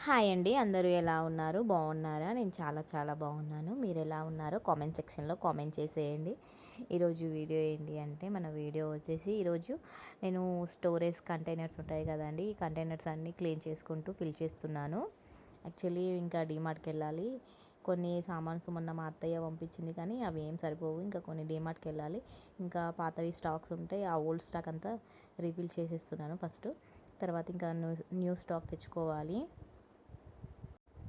Hi అండి. అందరూ ఎలా ఉన్నారు? బాగున్నారా? నేను చాలా చాలా బాగున్నాను. మీరు ఎలా ఉన్నారో కామెంట్ సెక్షన్‌లో కామెంట్ చేసేయండి. ఈరోజు వీడియో ఏంటి అంటే మన వీడియో వచ్చేసి ఈరోజు నేను స్టోరేజ్ కంటైనర్స్ ఉంటాయి కదండీ! ఈ కంటైనర్స్ అన్నీ క్లీన్ చేసుకుంటూ ఫిల్ చేస్తున్నాను. యాక్చువల్లీ ఇంకా డీమార్ట్‌కెళ్ళాలి. కొన్ని సామాన్స్ మొన్న మా అత్తయ్య పంపించింది కానీ అవి ఏం సరిపోవు. ఇంకా కొన్ని డీమార్ట్‌కెళ్ళాలి. ఇంకా పాతవి స్టాక్స్ ఉంటాయి. ఆ ఓల్డ్ స్టాక్ అంతా రీఫిల్ చేసేస్తున్నాను ఫస్ట్. తర్వాత ఇంకా న్యూ స్టాక్ తెచ్చుకోవాలి.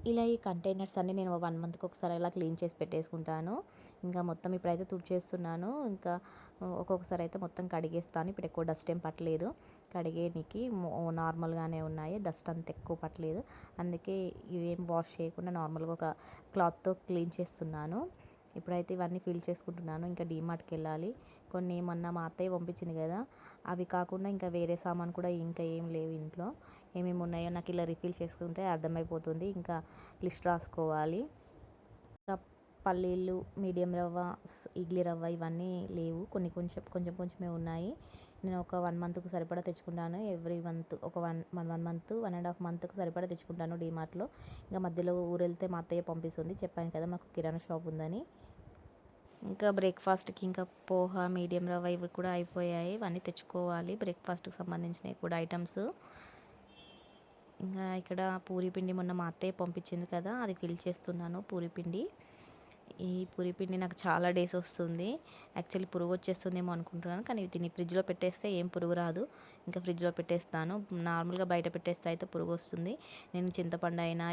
ఇలా ఈ కంటైనర్స్ అన్నీ నేను 1 మంత్‌కి ఒకసారి ఇలా క్లీన్ చేసి పెట్టేసుకుంటాను. ఇంకా మొత్తం ఇప్పుడైతే తుడిచేస్తున్నాను. ఇంకా ఒక్కొక్కసారి అయితే మొత్తం కడిగేస్తాను. ఇప్పుడు ఎక్కువ డస్ట్ ఏం పట్టలేదు. కడిగేనికి నార్మల్‌గానే ఉన్నాయి. డస్ట్ అంత ఎక్కువ పట్టలేదు. అందుకే ఇవేం వాష్ చేయకుండా నార్మల్‌గా ఒక క్లాత్‌తో క్లీన్ చేస్తున్నాను. ఇప్పుడైతే ఇవన్నీ ఫిల్ చేసుకుంటున్నాను. ఇంకా డీమార్ట్‌కెళ్ళాలి. కొన్ని మొన్న మా అత్తయ్య పంపించింది కదా! అవి కాకుండా ఇంకా వేరే సామాను కూడా ఇంకా ఏం లేవు ఇంట్లో. ఏమేమి ఉన్నాయో నాకు ఇలా రిఫిల్ చేసుకుంటే అర్థమైపోతుంది. ఇంకా లిస్ట్ రాసుకోవాలి. ఇంకా పల్లీలు, మీడియం రవ్వ, ఇడ్లీ రవ్వ ఇవన్నీ లేవు. కొన్ని కొంచెం కొంచెమే ఉన్నాయి. నేను ఒక 1 మంత్‌కి సరిపడా తెచ్చుకుంటాను. ఎవ్రీ మంత్ ఒక 1 మంత్, 1½ మంత్‌కి సరిపడా తెచ్చుకుంటాను డీమార్ట్‌లో. ఇంకా మధ్యలో ఊరెళ్తే మా అత్తయ్య పంపిస్తుంది. చెప్పాను కదా మాకు కిరాణా షాప్ ఉందని. ఇంకా బ్రేక్‌ఫాస్ట్‌కి ఇంకా పోహ, మీడియం రవ్వ ఇవి కూడా అయిపోయాయి. ఇవన్నీ తెచ్చుకోవాలి. బ్రేక్‌ఫాస్ట్‌కి సంబంధించినవి కూడా ఐటమ్స్. ఇంకా ఇక్కడ పూరి పిండి మొన్న మా అత్తయ్య పంపించింది కదా! అది ఫిల్ చేస్తున్నాను పూరి పిండి. ఈ పూరి పిండి నాకు చాలా డేస్ వస్తుంది. యాక్చువల్లీ పురుగు వచ్చేస్తుందేమో అనుకుంటున్నాను. కానీ దీన్ని ఫ్రిడ్జ్‌లో పెట్టేస్తే ఏం పురుగు రాదు. ఇంకా ఫ్రిడ్జ్‌లో పెట్టేస్తాను. నార్మల్‌గా బయట పెట్టేస్తే అయితే పురుగు వస్తుంది. నేను చింతపండు అయినా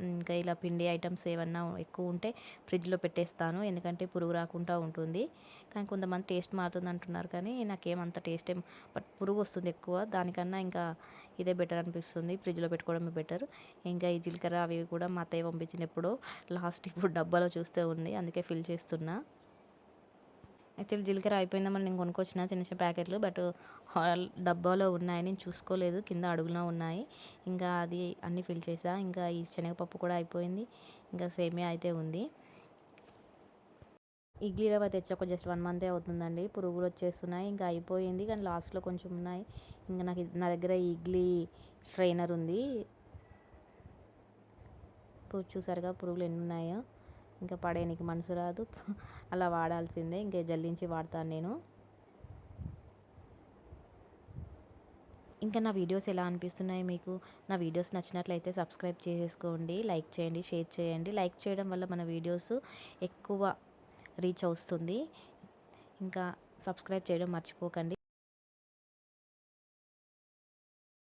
ఇంకా ఇలా పిండి ఐటమ్స్ ఏమన్నా ఎక్కువ ఉంటే ఫ్రిడ్జ్‌లో పెట్టేస్తాను. ఎందుకంటే పురుగు రాకుండా ఉంటుంది. కానీ కొంతమంది టేస్ట్ మారుతుంది అంటున్నారు కానీ నాకేమంత టేస్ట్ ఏం బట్ పురుగు వస్తుంది ఎక్కువ. దానికన్నా ఇంకా ఇదే బెటర్ అనిపిస్తుంది. ఫ్రిడ్జ్‌లో పెట్టుకోవడమే బెటర్. ఇంకా ఈ జీలకర్ర అవి కూడా మా అత్తయ్య పంపించింది ఎప్పుడో. లాస్ట్ ఇప్పుడు డబ్బాలో చూస్తే ఉంది. అందుకే ఫిల్ చేస్తున్నా. యాక్చువల్లీ జీలకర్ర అయిపోయిందేమని నేను కొనుక్కొచ్చిన చిన్న చిన్న ప్యాకెట్లు. బట్ డబ్బాలో ఉన్నాయి. నేను చూసుకోలేదు. కింద అడుగున ఉన్నాయి. ఇంకా అది అన్నీ ఫిల్ చేసా. ఇంకా ఈ శనగపప్పు కూడా అయిపోయింది. ఇంకా సేమియా అయితే ఉంది. ఇడ్లీ రవ్వ తెచ్చి ఒక జస్ట్ 1 మంతే అవుతుందండి. పురుగులు వచ్చేస్తున్నాయి. ఇంకా అయిపోయింది. కానీ లాస్ట్‌లో కొంచెం ఉన్నాయి. ఇంకా నా దగ్గర ఇడ్లీ స్ట్రైనర్ ఉంది. చూసారుగా పురుగులు ఎన్ని ఉన్నాయో. ఇంకా పడేయనికి మనసు రాదు. అలా వాడాల్సిందే. ఇంకా జల్లించి వాడతాను నేను. ఇంకా నా వీడియోస్ ఎలా అనిపిస్తున్నాయి మీకు? నా వీడియోస్ నచ్చినట్లయితే సబ్స్క్రైబ్ చేసేసుకోండి. లైక్ చేయండి, షేర్ చేయండి. లైక్ చేయడం వల్ల మన వీడియోస్ ఎక్కువ రీచ్ వస్తుంది. ఇంకా సబ్స్క్రైబ్ చేయడం మర్చిపోకండి.